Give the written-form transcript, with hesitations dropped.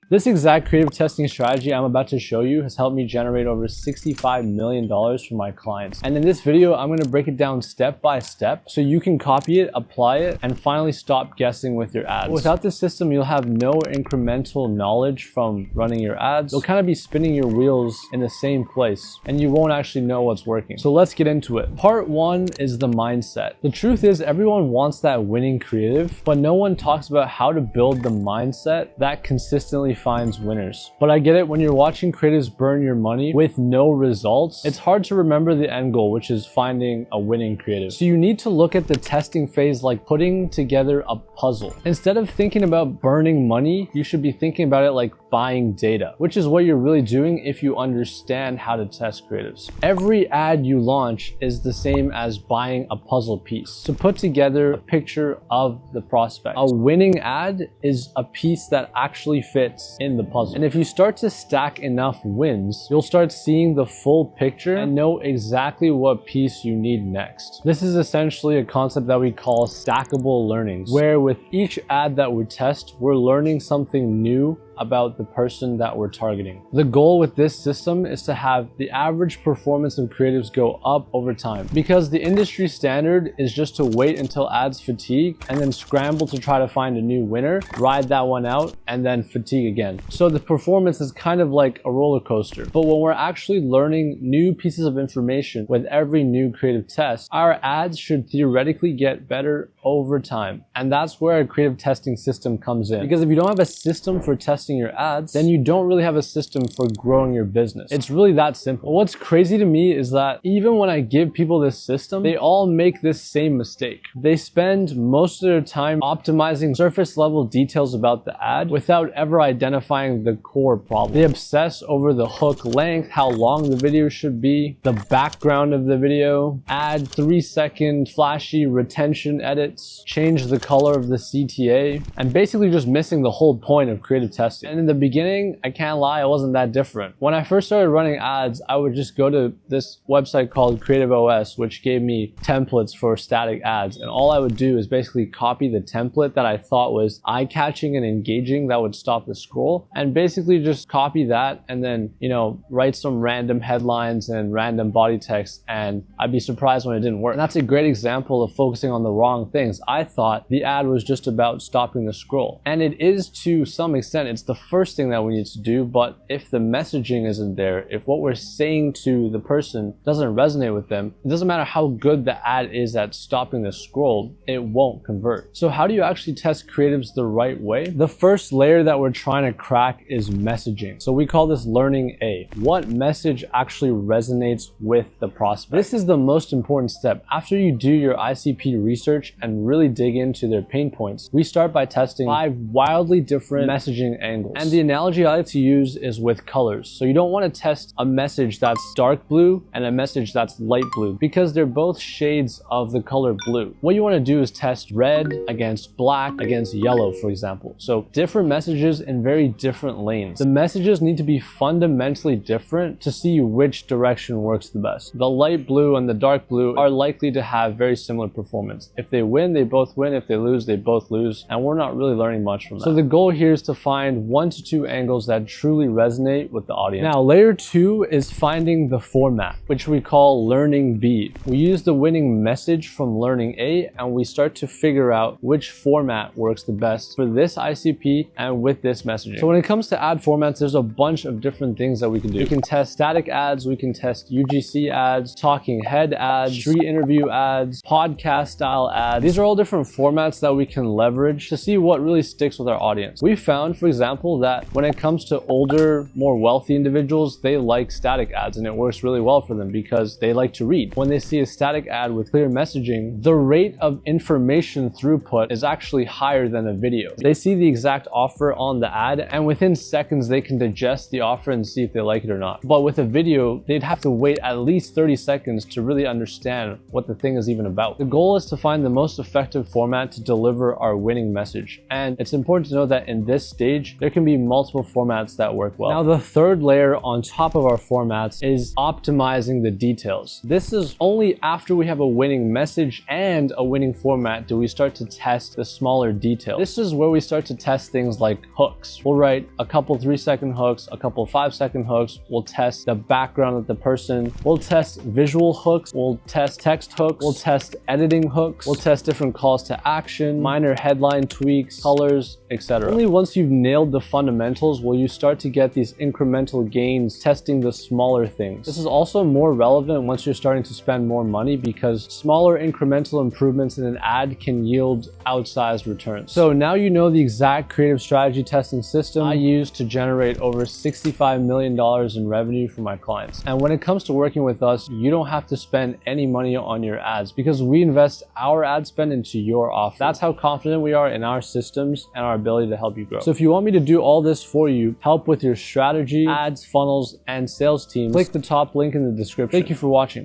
This exact creative testing strategy I'm about to show you has helped me generate over $65 million for my clients. And in this video, I'm going to break it down step by step so you can copy it, apply it, and finally stop guessing with your ads. Without this system, you'll have no incremental knowledge from running your ads. You'll kind of be spinning your wheels in the same place and you won't actually know what's working. So let's get into it. Part one is the mindset. The truth is everyone wants that winning creative, but no one talks about how to build the mindset that consistently finds winners. But I get it, when you're watching creatives burn your money with no results, it's hard to remember the end goal, which is finding a winning creative. So you need to look at the testing phase like putting together a puzzle. Instead of thinking about burning money, you should be thinking about it like buying data, which is what you're really doing if you understand how to test creatives. Every ad you launch is the same as buying a puzzle piece to put together a picture of the prospect. A winning ad is a piece that actually fits in the puzzle. And if you start to stack enough wins, you'll start seeing the full picture and know exactly what piece you need next. This is essentially a concept that we call stackable learnings, where with each ad that we test, we're learning something new about the person that we're targeting. The goal with this system is to have the average performance of creatives go up over time, because the industry standard is just to wait until ads fatigue and then scramble to try to find a new winner, ride that one out, and then fatigue again. So the performance is kind of like a roller coaster. But when we're actually learning new pieces of information with every new creative test, our ads should theoretically get better over time. And that's where a creative testing system comes in. Because if you don't have a system for testing your ads, then you don't really have a system for growing your business. It's really that simple. What's crazy to me is that even when I give people this system, they all make this same mistake. They spend most of their time optimizing surface level details about the ad without ever identifying the core problem. They obsess over the hook length, how long the video should be, the background of the video, add 3-second flashy retention edits, change the color of the CTA, and basically just missing the whole point of creative testing. And in the beginning, I can't lie, it wasn't that different. When I first started running ads, I would just go to this website called Creative OS, which gave me templates for static ads. And all I would do is basically copy the template that I thought was eye-catching and engaging that would stop the scroll, and basically just copy that and then, write some random headlines and random body text, and I'd be surprised when it didn't work. And that's a great example of focusing on the wrong things. I thought the ad was just about stopping the scroll. And it is to some extent. It's the first thing that we need to do, but if the messaging isn't there, if what we're saying to the person doesn't resonate with them, it doesn't matter how good the ad is at stopping the scroll, it won't convert. So how do you actually test creatives the right way? The first layer that we're trying to crack is messaging. So we call this learning A. What message actually resonates with the prospect? This is the most important step. After you do your ICP research and really dig into their pain points, we start by testing 5 wildly different messaging angles. And the analogy I like to use is with colors. So you don't want to test a message that's dark blue and a message that's light blue, because they're both shades of the color blue. What you want to do is test red against black against yellow, for example. So different messages in very different lanes. The messages need to be fundamentally different to see which direction works the best. The light blue and the dark blue are likely to have very similar performance. If they win, they both win. If they lose, they both lose. And we're not really learning much from that. So the goal here is to find 1 to 2 angles that truly resonate with the audience. Now, layer 2 is finding the format, which we call learning B. We use the winning message from learning A, and we start to figure out which format works the best for this ICP and with this messaging. So when it comes to ad formats, there's a bunch of different things that we can do. We can test static ads, we can test UGC ads, talking head ads, street interview ads, podcast style ads. These are all different formats that we can leverage to see what really sticks with our audience. We found, for example, that when it comes to older, more wealthy individuals, they like static ads, and it works really well for them because they like to read. When they see a static ad with clear messaging, the rate of information throughput is actually higher than a video. They see the exact offer on the ad, and within seconds they can digest the offer and see if they like it or not. But with a video, they'd have to wait at least 30 seconds to really understand what the thing is even about. The goal is to find the most most effective format to deliver our winning message. And it's important to know that in this stage, there can be multiple formats that work well. Now, the third layer on top of our formats is optimizing the details. This is only after we have a winning message and a winning format do we start to test the smaller details. This is where we start to test things like hooks. We'll write a couple 3-second hooks, a couple 5-second hooks. We'll test the background of the person. We'll test visual hooks. We'll test text hooks. We'll test editing hooks. We'll test different calls to action, minor headline tweaks, colors, etc. Only once you've nailed the fundamentals will you start to get these incremental gains testing the smaller things. This is also more relevant once you're starting to spend more money because smaller incremental improvements in an ad can yield outsized returns. So now you know the exact creative strategy testing system I use to generate over $65 million in revenue for my clients. And when it comes to working with us, you don't have to spend any money on your ads because we invest our ad spend into your offer. That's how confident we are in our systems and our ability to help you grow. So if you want me to do all this for you, help with your strategy, ads, funnels, and sales teams, click the top link in the description. Thank you for watching.